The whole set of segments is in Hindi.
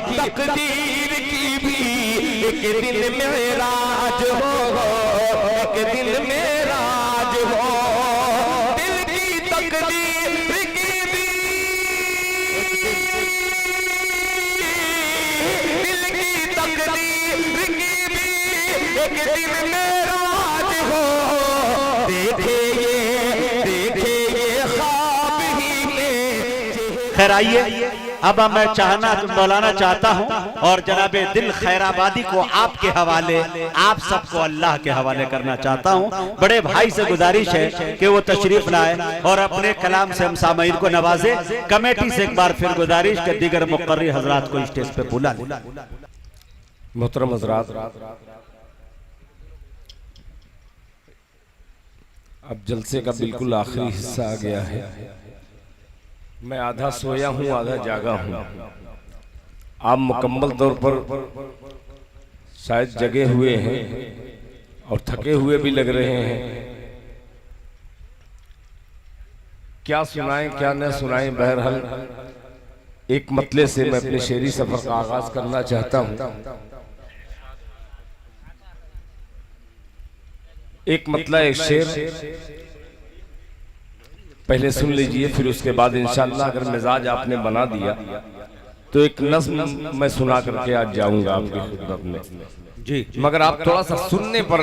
तकदीर की भी एक दिन मेराज हो, एक दिन मेराज हो, दिल की तकदीर की भी, दिल की तकदीर की भी एक दिन मेराज हो। देखे ये ख्वाब ही में। खैर आइए, अब मैं बोलाना चाहता हूं और जनाबे दिल खैराबादी को आपके हवाले, आप सबको अल्लाह के हवाले करना चाहता हूं। बड़े भाई से गुजारिश है कि वो तशरीफ लाए और अपने कलाम से हम सामईन को नवाजे। कमेटी से एक बार फिर गुजारिश के दीगर मुक़र्री हजरात को स्टेज पे बुला लें। मोहतरम हजरात, अब जलसे का बिल्कुल आखिरी हिस्सा आ गया है। मैं आधा सोया हूँ, आधा जागा हूँ। आप मुकम्मल तौर पर शायद जगे हुए हैं और थके हुए भी लग रहे हैं। क्या सुनाएं क्या न सुनाएं, बहरहाल एक मतले से मैं अपने शेरी सफर का आगाज करना चाहता हूँ। एक मतला एक शेर पहले सुन लीजिए, फिर उसके बाद इंशाअल्लाह अगर मिजाज आपने बना दिया तो एक नज़्म मैं सुना करके आज जाऊंगा आपकी खिदमत में जी। मगर आप थोड़ा सा सुनने पर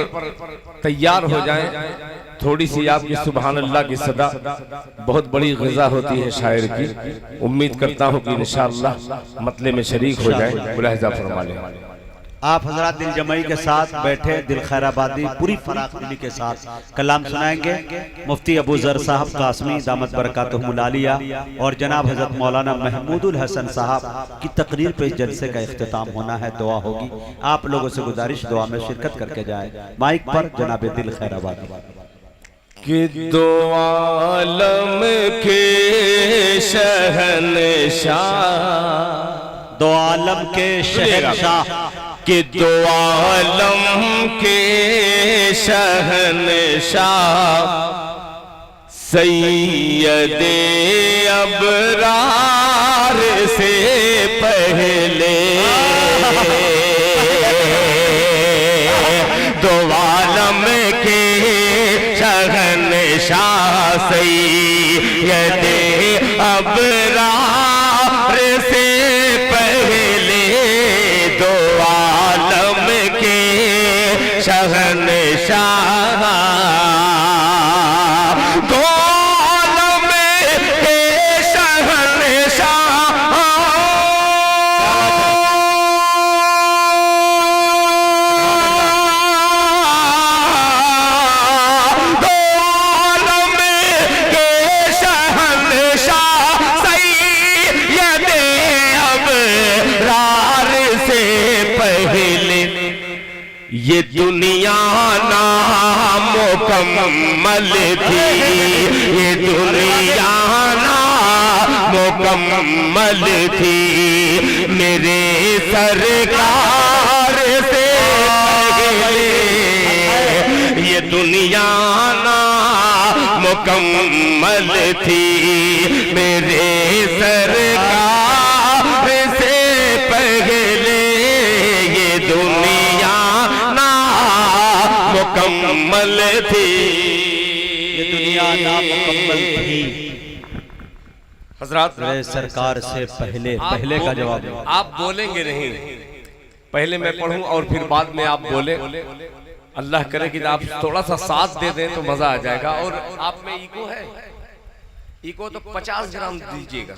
तैयार हो जाएं। थोड़ी सी आपकी सुभान अल्लाह की सदा बहुत बड़ी ग़िज़ा होती है शायर की। उम्मीद करता हूँ कि इंशाअल्लाह मतले में शरीक हो जाए। मुलाहिज़ा फरमा लें। आप हजरात दिल जमाई के साथ बैठे, दिल खैराबादी पूरी फराख दिली के साथ कलाम सुनाएंगे। मुफ्ती अबू ज़र साहब कासमी दामत बरकातुहुमुल आलिया और जनाब हजरत मौलाना महमूदुल हसन साहब की तकरीर पे जलसे का इख्तिताम होना है। दुआ होगी, आप लोगों से गुजारिश दुआ में शिरकत करके जाए। माइक पर जनाब दिल खैराबादी। कि दो आलम के शहंशाह, दो आलम के शहंशाह, कि दो आलम के शहंशाह सैयदे अबरार से पहले, दो आलम के शहंशाह सैयदे अबरार से पहले, दो आलम के शहंशाह, दो आलम के शहंशाह, दो आलम के शहंशाह सैयदे अबरार से पहले, ये दुनिया नामुकम्मल थी, ये दुनिया नामुकम्मल थी, मेरे सरकार से पहले, ये दुनिया नामुकम्मल थी, मेरे सरकार से पहले, ये दुनिया नामुकम्मल थी, ये दुनिया नामुकम्मल थी हजरात। मेरे सरकार से पहले, पहले का जवाब आप बोलेंगे नहीं, पहले मैं पढ़ूं और फिर बाद में आप बोले। अल्लाह करे कि आप थोड़ा सा साथ दे दें तो मजा आ जाएगा। और आप में इको है, इको तो 50 ग्राम दीजिएगा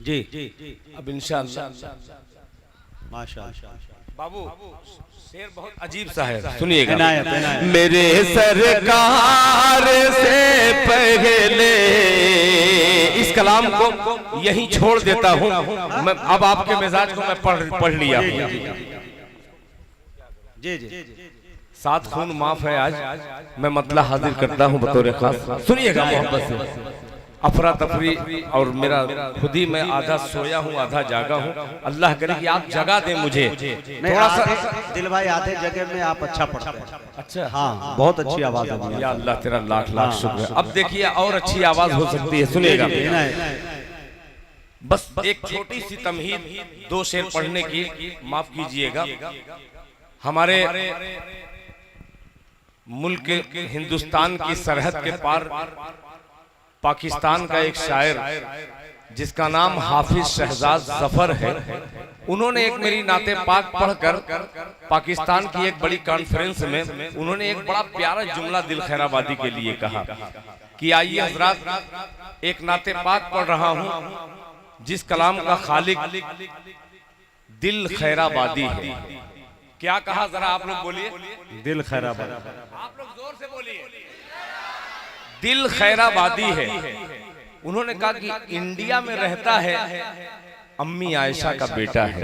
जी। अब इंशाअल्लाह। माशाअल्लाह बाबू शेर बहुत अजीब सा है, सुनिएगा। इनायत, इनायत। मेरे सरकार से पहले, इस कलाम को यहीं छोड़ देता हूँ मैं। अब आपके मिजाज को मैं पढ़ लिया हूँ। जी जी। सात खून माफ है आज, मैं मतला हाजिर करता हूँ बतौर खास। सुनिएगा मोहब्बत से। अफरा तफरी और मेरा खुद ही मैं आधा सोया हूँ आधा जागा हूँ। अल्लाह करे कि आप जगा दें मुझे थोड़ा सा। दिल भाई आधे जगह में आप अच्छा पढ़ते हैं। अच्छा, हाँ बहुत अच्छी आवाज है। या अल्लाह तेरा लाख लाख शुक्र है। अब देखिए और अच्छी आवाज हो सकती है, सुनिएगा। बस एक छोटी सी तमहीद, 2 शेर पढ़ने की माफ कीजिएगा। हमारे मुल्क हिंदुस्तान की सरहद के पार पाकिस्तान का एक शायर जिसका नाम हाफिज शहजाद जफर है, उन्होंने एक मेरी नाते पाक पढ़कर पाकिस्तान की एक बड़ी कॉन्फ्रेंस में उन्होंने एक बड़ा प्यारा जुमला दिल खैराबादी के लिए कहा कि आइए हजरात, एक नाते पाक पढ़ रहा हूं जिस कलाम का खालिक दिल खैराबादी है। क्या कहा जरा आप लोग बोलिए? दिल खैराबादी। आप लोग जोर से बोलिए। दिल खैराबादी है। उन्होंने कहा कि इंडिया में रहता है अम्मी आयशा का बेटा है।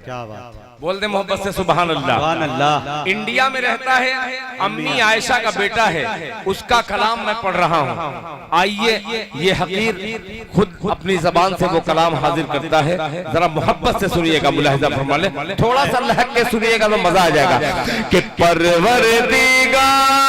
क्या बात, बोल दे मोहब्बत से सुभान अल्लाह। सुभान अल्लाह। इंडिया में रहता है अम्मी आयशा का बेटा है, उसका कलाम मैं पढ़ रहा हूँ। आइए ये हकीर खुद अपनी जबान से वो कलाम हाजिर करता है, जरा मोहब्बत से सुनिएगा, मुलाहिजा फरमा ले, थोड़ा सा लहक के सुनिएगा तो मजा आ जाएगा। कि परवरदिगार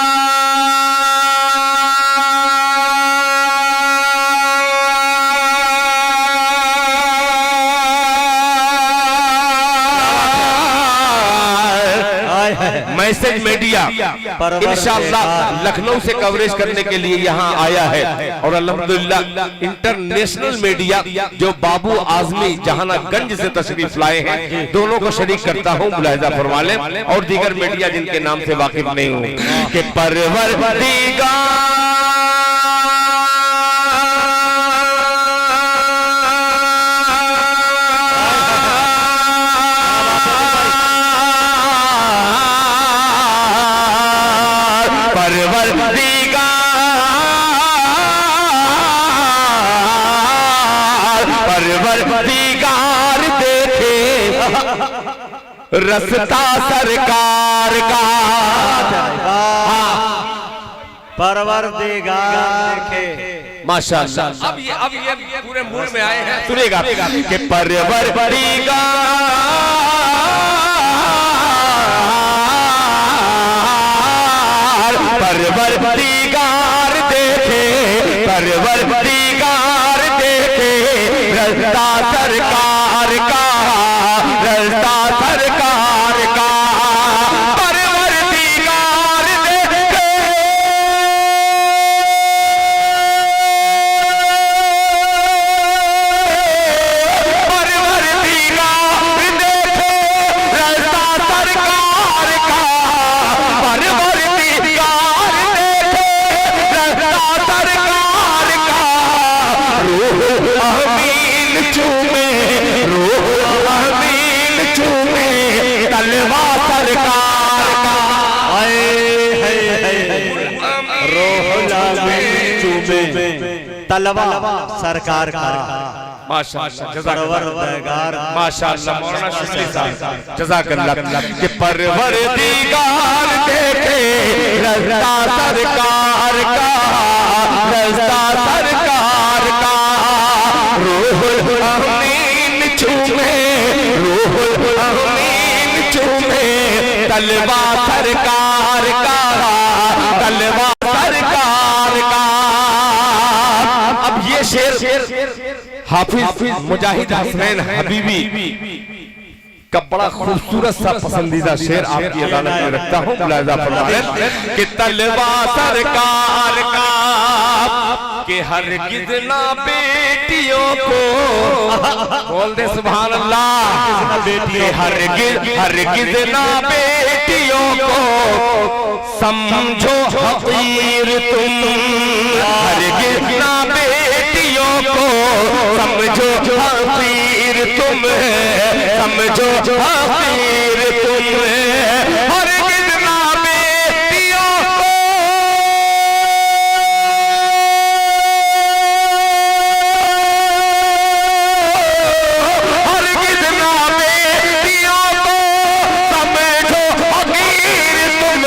मैसेज मीडिया इंशाअल्लाह लखनऊ से कवरेज करने के लिए यहाँ आया है, और अल्हम्दुलिल्लाह इंटरनेशनल मीडिया जो बाबू आजमी जहानागंज से तशरीफ लाए हैं, दोनों को शरीक करता हूँ, मुलाहिजा फरमा लें, और दीगर मीडिया जिनके नाम से वाकिफ नहीं हूँ। कि परवरदिगार देखे रस्ता सरकार का, परवरदिगार देखे। माशाअल्लाह। अब ये पूरे मूड में आए हैं, सुनिएगा कि परवरदिगार परवरदिगार देखे, परवरदिगार देखे रस्ता सरकार का, रस्ता सरकार का, परवरदिगार देखे, परवरदिगार देखे रस्ता सरकार का, परवरदिगार देखे रस्ता सरकार का, रूह अमीन चूमे, रूह अमीन चूमे तलवा सरकार का, रूह अमीन चूमे तलवा सरकार का। माशाअल्लाह, परवरदिगार, माशाअल्लाह, मौलाना शुक्री साहब जज़ाकल्लाह। कि परवरदिगार देखे रस्ता सरकार का, रस्ता सरकार का, रूहुल अमीन चूमे, रूहुल अमीन चूमे तलवा सरकार का, तलवा सरकार का। अब ये शेर हाफिज मुजाहिद हसनैन हबीबी का बड़ा खूबसूरत सा पसंदीदा शेर आपकी अदालत में रखता हूँ, मुलाहिजा फरमाएं कि तलवा सरकार का, कि हरगिज़ ना बेटियों को, बोल दे सुभान अल्लाह, कि हरगिज़ ना बेटियों को समझो हकीर तुम, हरगिज़ ना बेटियों को समझो हकीर तुम, समझो हकीर तुम, हरगिज़ ना बेटियों को, हरगिज़ ना बेटियों को समझो हकीर तुम,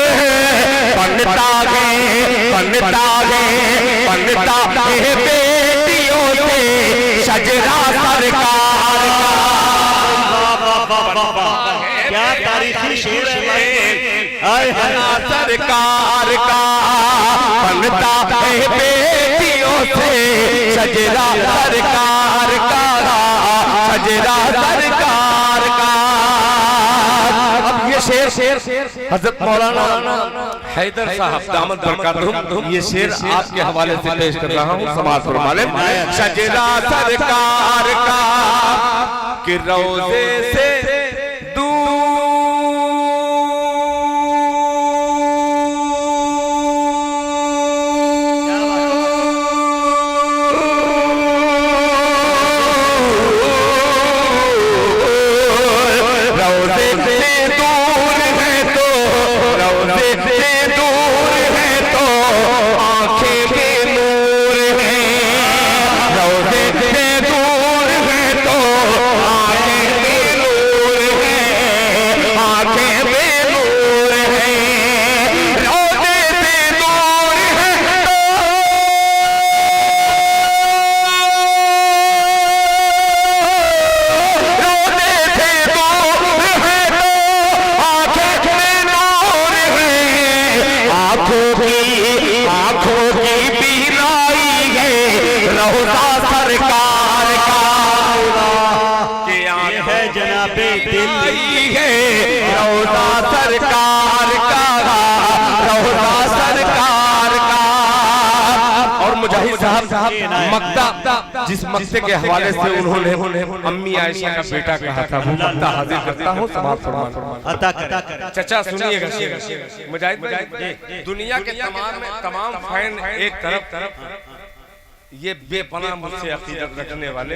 बनता है बेटियों से शजरा सरकार का। क्या तारीखी शेर है सरकार का, बनता है बेटियों से शजरा सरकार का, सजदा सरकार का। अब ये शेर हजरत मौलाना हैदर साहब दामद बरकातुहुम, ये शेर आपके हवाले से पेश कर रहा हूँ, समाज फरमा लें। सजदा सरकार का कि रोज़े से मक्ता, जिस मक्ते के हवाले से उन्होंने अम्मी आयशा का बेटा कहा था, वो मक्ता हाजिर करता हूँ, समाज फरमा अता कर। चचा सुनिएगा, मुजाहिद, दुनिया के तमाम फैन एक तरफ, ये बेपनाह मुझसे अकीदत रखने वाले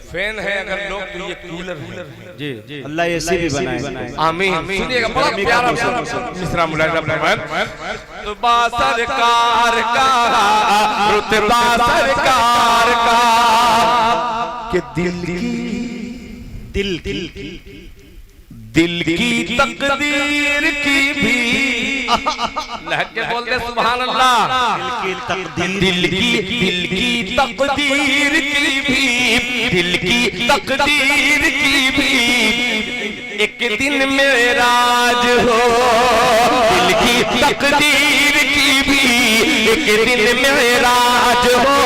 फैन है अगर लोग, तो ये कूलर है। जी जी, अल्लाह ऐसे भी बनाए, आमीन। सुनिएगा, बड़ा प्यारा मिसरा मुलाहिजा फरमाया, रुतबा सरकार का, रुतबा सरकार का कि दिल की तकदीर की भी लहक के बोलते सुभान अल्लाह, दिल की तकदीर की भी, दिल की तकदीर की भी एक दिन मेराज हो, दिल की तकदीर की भी एक दिन मेराज हो,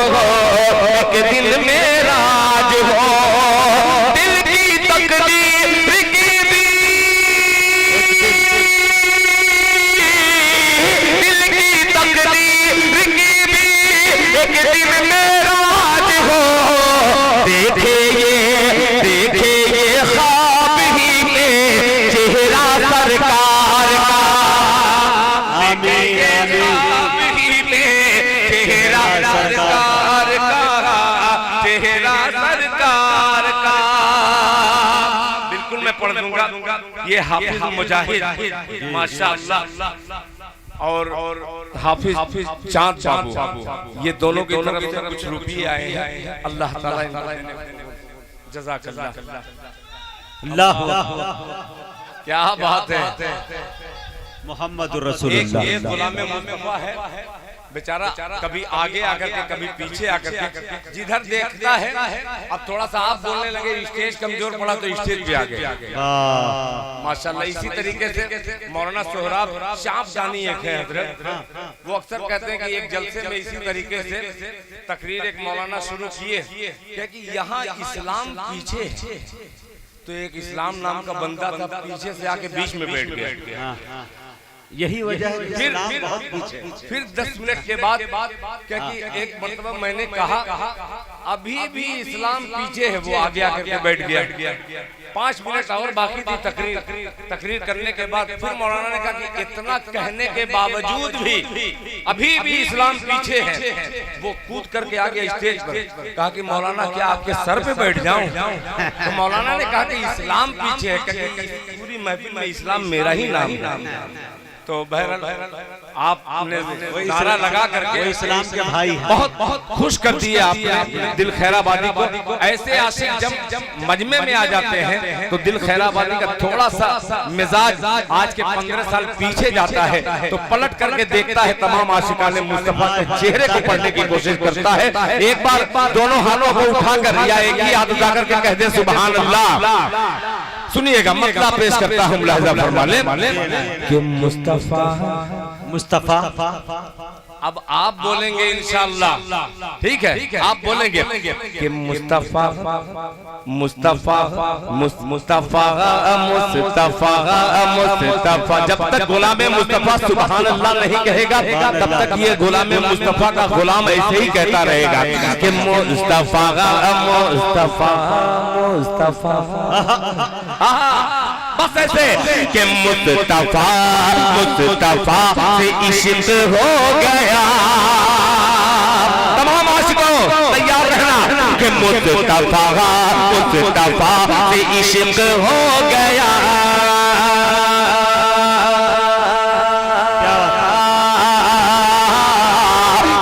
एक दिन मेराज हो, दिल की तकदीर की भी, दिल की तकदीर की भी एक दिन मेराज हो। देखे ये ख्वाब ही में चेहरा सरकार का, ख्वाब ही में चेहरा सरकार का, चेहरा सरकार का। बिल्कुल मैं पढ़ दूंगा। ये हाफिज मुजाहिद माशाअल्लाह और हाफिज चांद बाबू, ये दोनों की तरफ से कुछ रुपये आए हैं। अल्लाह ताला जज़ाकल्लाह, क्या बात है। मोहम्मद रसूलुल्लाह। एक गुलाम मुस्तफा है बेचारा, कभी आगे आकर के कभी पीछे आकर के, जिधर देखता है। अब थोड़ा सा आप बोलने लगे, स्टेज कमजोर पड़ा तो स्टेज पे आ गए माशाल्लाह। इसी तरीके से मौलाना सोहराब शाहजानी एक है हजरत, वो अक्सर कहते हैं कि एक जलसे में इसी तरीके से तकरीर एक मौलाना शुरू किए कि यहाँ इस्लाम पीछे है, तो एक इस्लाम नाम का बंदा था, पीछे से आके बीच में बैठ गया। यही वजह है। फिर 10 मिनट के बाद क्योंकि एक मरतबा मैंने कहा अभी भी इस्लाम पीछे है, वो आगे आकर के बैठ गया। 5 मिनट और बाकी थी तकरीर करने के बाद फिर मौलाना ने कहा कि इतना कहने के बावजूद भी अभी भी इस्लाम पीछे है। वो कूद करके आ गया स्टेज पर, कहा कि मौलाना क्या आपके सर पे बैठ जाऊं? तो मौलाना ने कहा कि इस्लाम पीछे है, क्योंकि पूरी महफिल में इस्लाम मेरा ही नाम है। तो बहरहाल आपने नारा लगा करके इस्लाम के भाई बहुत खुश कर दिए आपने दिल खैराबादी को। ऐसे आशिक जब मजमे में आ जाते हैं तो दिल खैराबादी का थोड़ा सा मिजाज आज के 15 साल पीछे जाता है, तो पलट करके देखता है तमाम आशिकाने मुस्तफा के चेहरे को पढ़ने की कोशिश करता है। एक बार दोनों हाथों को उठाकर या एक ही हाथ उठा करके कह दे सुभान अल्लाह। सुनिएगा, मसला पेश करता हूँ, मुलाहिजा फरमा लें कि मुस्तफा अब आप बोलेंगे इंशाअल्लाह, ठीक है, आप बोलेंगे कि मुस्तफा मुस्तफा मुस्तफा मुस्तफा मुस्तफा। जब तक गुलाम मुस्तफा सुभान अल्लाह नहीं कहेगा तब तक ये गुलाम मुस्तफा का गुलाम ऐसे ही कहता रहेगा कि मुस्तफा मुस्तफा मुस्तफा। बस ऐसे कि मुस्तफा मुस्तफा से इश्क हो गया। तमाम आशिकों तैयार रहना कि मुस्तफा मुस्तफा से इश्क हो गया।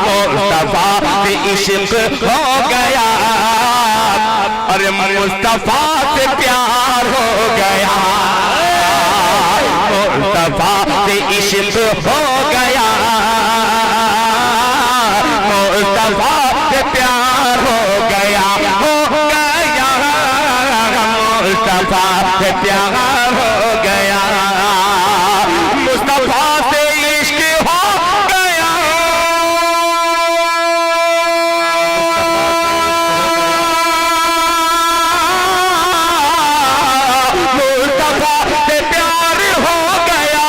मुस्तफा से इश्क हो गया। अरे मुस्तफा से प्यार हो गया। मुस्तफा से इश्क हो गया। मुस्तफा से प्यार हो गया, हो गया। मुस्तफा से प्यार हो गया। मुस्तफा से इश्क हो गया। मुस्तफा से प्यार हो गया।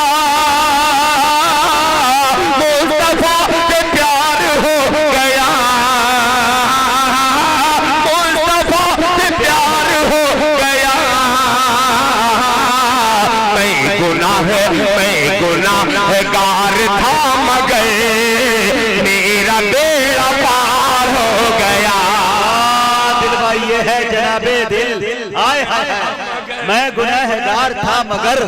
मुस्तफा से प्यार हो गया। मुस्तफा से प्यार हो गया। मैं गुनाहगार था मगर मेरा बेड़ा पार हो गया। दिल भाई ये है जनाबे दिल। आय हाय मैं गुनाहगार था मगर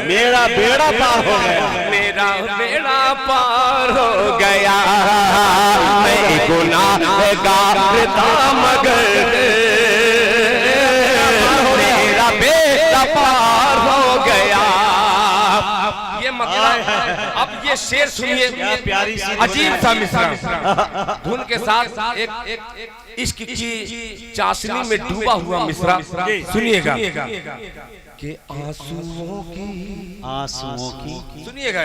मेरा बेड़ा पार हो गया। मेरा बेड़ा पार हो गया। मैं गुनाहगार था मगर मेरा बेड़ा पार हो गया। ये मतलब अब ये शेर सुनिए, प्यारी सी अजीब सा मिसरा धुन के साथ एक इश्क की चाशनी में डूबा हुआ मिसरा सुनिएगा कि आंसुओं की सुनिएगा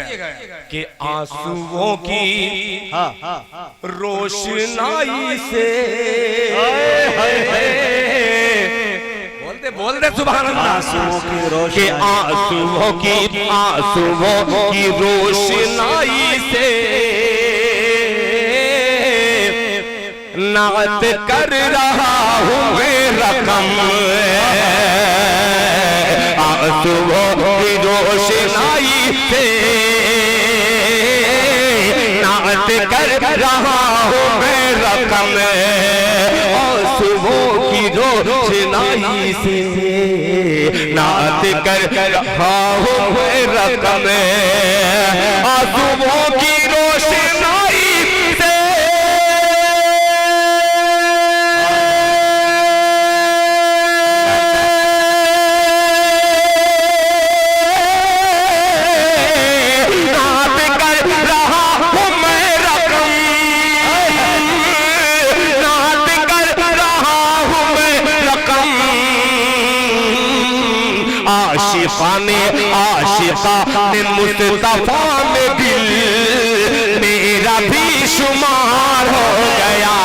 कि आंसुओं की रोशनाई से बोल दे सुभान अल्लाह। आंसुओं की रोशनी, आंसुओं की रोशनाई से नात कर रहा हूँ मैं रकम। आंसुओं की रोशनाई से नात कर रहा हूँ मैं रकम। आंसुओं की रोशनाई से नात कर रहा हूँ मैं रकम। आंसुओं की रोशनाई से नात कर रहा हूँ मैं रकम। नात कर रहा हूँ मैं रकम। आशिका ने मुस्तफा में दिल मेरा भी शुमार हो गया।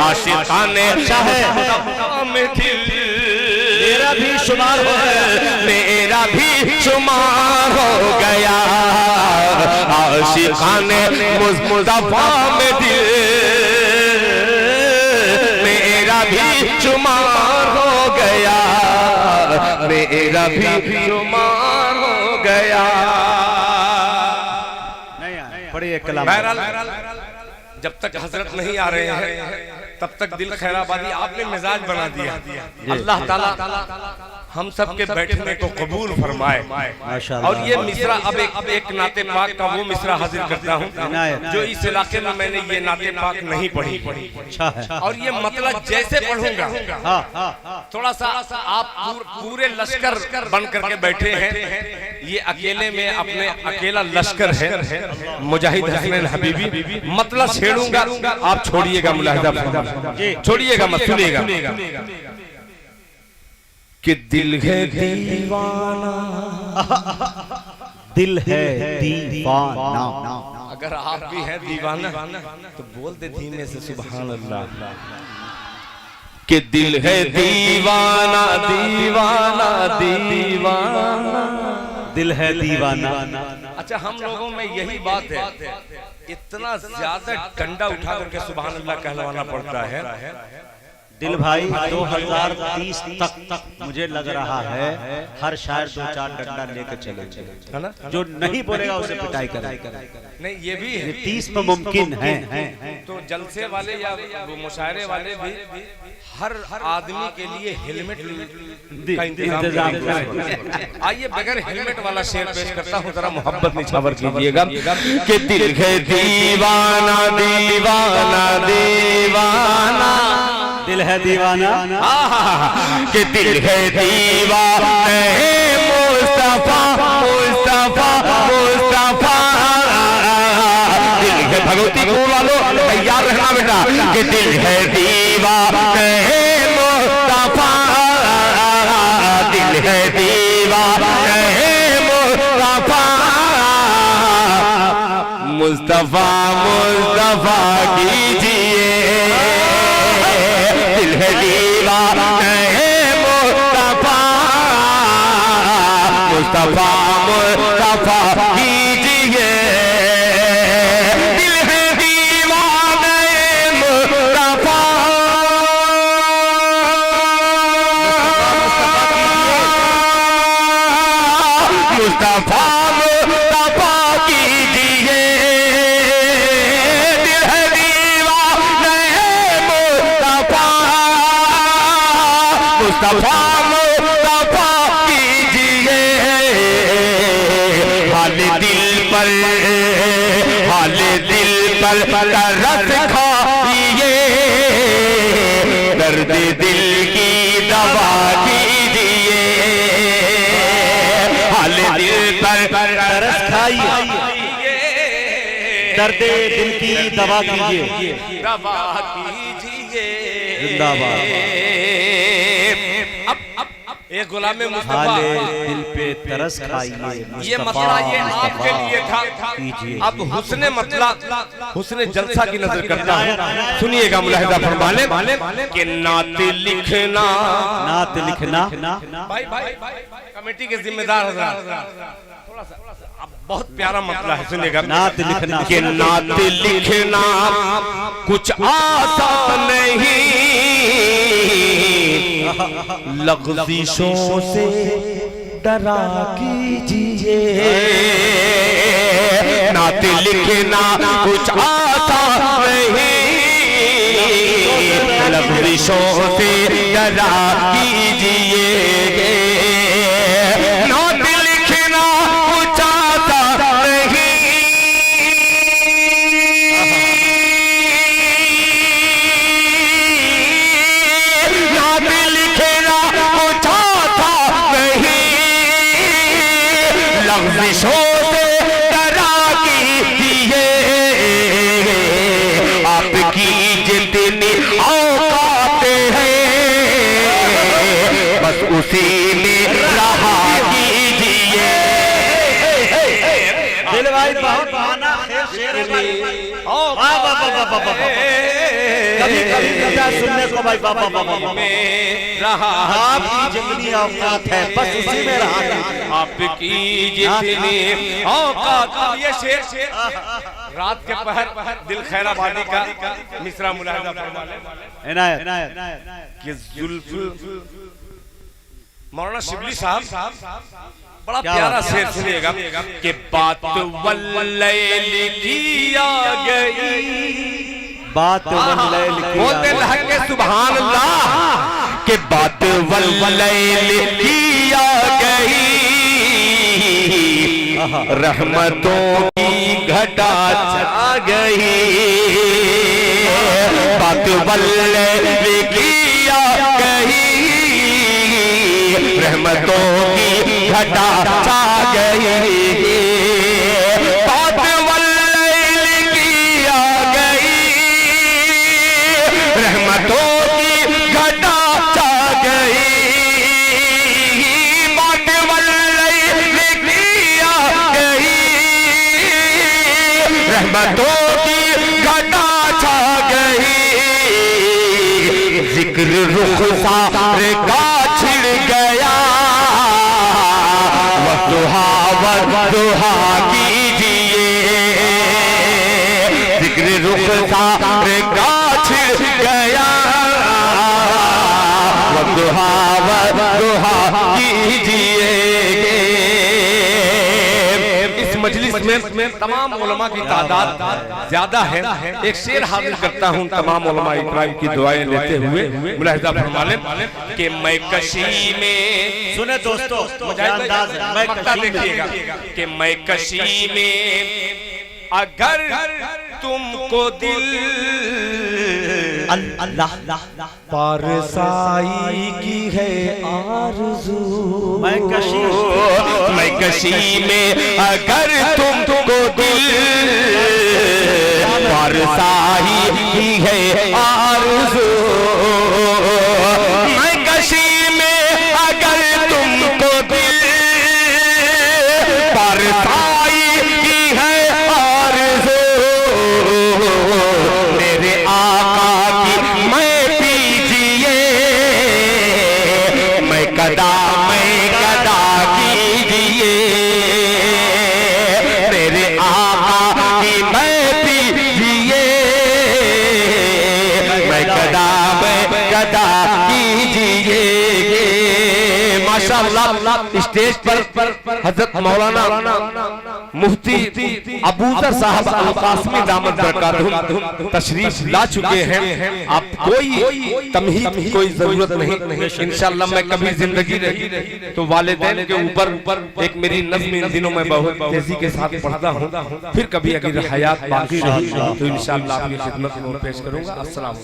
आशिका ने मुस्तफा में दिल मेरा भी शुमार हो गया। मेरा भी शुमार हो गया। आशिका ने मुस्तफा में दिल मेरा भी शुमार हो गया। मेरा भी शुमार हो गया। बड़ी एक कलाम। बहरहाल जब तक हजरत नहीं आ रहे हैं तब तक दिल खैराबादी आपने मिजाज बना दिया। अल्लाह ताला हम सब के बैठने को कबूल फरमाए। और ये मिसरा अब एक नाते पाक का वो मिसरा हाजिर करता हूँ जो इस इलाके में मैंने ये नाते पाक नहीं पढ़ी। और ये मतलब जैसे पढ़ूंगा थोड़ा सा आप पूरे लश्कर बन करके बैठे हैं। ये अकेले में अपने अकेला लश्कर है मुजाहिद हसनैन हबीबी। मतलब छेड़ूंगा आप छोड़िएगा, मुलाहिजा छोड़िएगा मत सुनिएगा कि दिल है दीवाना, दिल है दीवाना। अगर आप भी हैं दीवाना तो बोल दे धीमे से सुभान अल्लाह कि दिल है दीवाना दीवाना दीवाना, दिल है दीवाना। अच्छा, हम लोगों में यही बात है, इतना ज्यादा डंडा उठा करके सुभान अल्लाह कहलवाना पड़ता है। दिल भाई 2030 तक मुझे लग रहा है हर शायर 2-4 डंडा लेके चले है ना, जो नहीं बोलेगा उसे पिटाई करे। नहीं ये भी है 30 में मुमकिन है। तो जलसे वाले या मुशायरे वाले भी हर आदमी के लिए हेलमेट का इंतजाम करें। आइए बगैर हेलमेट वाला शेर पेश करता हूँ, जरा मोहब्बत निछावर कीजिएगा कि दिल है दीवाना दीवाना दीवाना, दिल है दीवाना कि दिल है दीवाना मुस्तफा मुस्तफा मुस्तफा, दिल है भगवती को वालों तैयार रहना बेटा कि दिल है दीवाना मुस्तफा, दिल है दीवाना मुस्तफा, मुस्तफा मुस्तफा कीजिए, दिल है दीवाना मुस्तफा, मुस्तफा मुस्तफा कीजिए, दिल है दीवाना मुस्तफा, मुस्तफा मुस्तफा कीजिए, दिल है दीवाना मुस्तफा, मुस्तफा मुस्तफा कीजिए, हाल दिल पर तरस खाइए, दर्द दिल की दवा कीजिए, हाल दिल पर तरस खाइए, दर्द दिल की दवा कीजिए, दवा कीजिए, जिंदाबाद। एक गुलाम मुस्तफा हाले दिल पे तरस खाइए, ये मसला ये आपके लिए था। कीजिए। अब हुस्ने मतला हुस्ने जलसा की नजर करता हूँ, सुनिएगा मुलाहिजा फरमाने कि नात लिखना, नात लिखना, भाई भाई कमेटी के जिम्मेदार हजरात थोड़ा सा अब बहुत प्यारा मतला है, सुनिएगा नात लिखना कि नात लिखना कुछ आसान नहीं, लग़ज़िशों से डरा कीजिए, नात लिखना कुछ आसान नहीं, लग़ज़िशों से डरा कीजिए, नात लिखना कुछ आसान नहीं, नात लिखना कुछ आसान नहीं, लग़ज़िशों से डरा कीजिए, आपकी जितनी औकात है बस उसी में रहा कीजिए, दिल भाई बहुत बहाना शेर है भाई। वाह वाह वाह वाह वाह वाह। कभी कभी कथा सुनने को भाई वाह वाह वाह वाह। रहा आपकी जितनी औकात है बस उसी में रहा कीजिए। आपकी जितनी औकात, ये शेर रात के पहर दिल खैराबादी का मिसरा मुलाहिजा फरमाने इनायत कि जुल्फ मौलाना शिबली साहब बड़ा प्यारा शेर सुनिएगा कि बात वल्लैल की आ गई, बात वल्लैल की बोलते लहके सुभान अल्लाह कि बात वल्लैल की आ गई, रहमतों की घटा छा गई, बात वल्लैल की आ गई, रहमतों की घटा छा गई, बात वल्लैल की आ गई, रहमतों की घटा छा गई, बात वल्लैल की आ गई, रहमतों की घटा छा गई, जिक्र रुखसार का छिड़ गया, वद्दुहा कीजिए, जिक्र रुखसार का छिड़ गया, वद्दुहा कीजिए। इस मजलिस में तमाम उलमा की तादाद ज्यादा है। एक शेर हाजिर करता हूँ तमाम उलमा इकराम की दुआएं लेते हुए, मुलाहिजा फरमा लें कि मैं कशी में, सुने दोस्तों, अंदाज है, मक्ता देखिएगा कि मैं कशी में अगर तुमको दिल अल्लाह पारसाई की है आरज़ू, मैं कशी में अगर तुमको दिल पारसाई की है आरज़ू, मैं कशी में अगर तुमको दिल पारसाई की है आरज़ू, मेरे आका की मैं पीजिए, मैं कदा कीजिए, मेरे आका की मैं पीजिए, मैं कदा कीजिए। माशाअल्लाह स्टेज पर हजरत मौलाना मुफ्ती अबूजर साहब अल कासमी दामत बरकातहुम तशरीफ ला चुके हैं। आप कोई तमहीद की कोई जरूरत नहीं, इंशाअल्लाह मैं कभी जिंदगी रही तो वालिदैन के ऊपर एक मेरी नज़्म इन दिनों में बहुत तेजी के साथ पढ़ता हूँ, फिर कभी अगर हयात बाकी रही तो इंशाअल्लाह आपकी खिदमत में पेश करूंगा। अस्सलाम।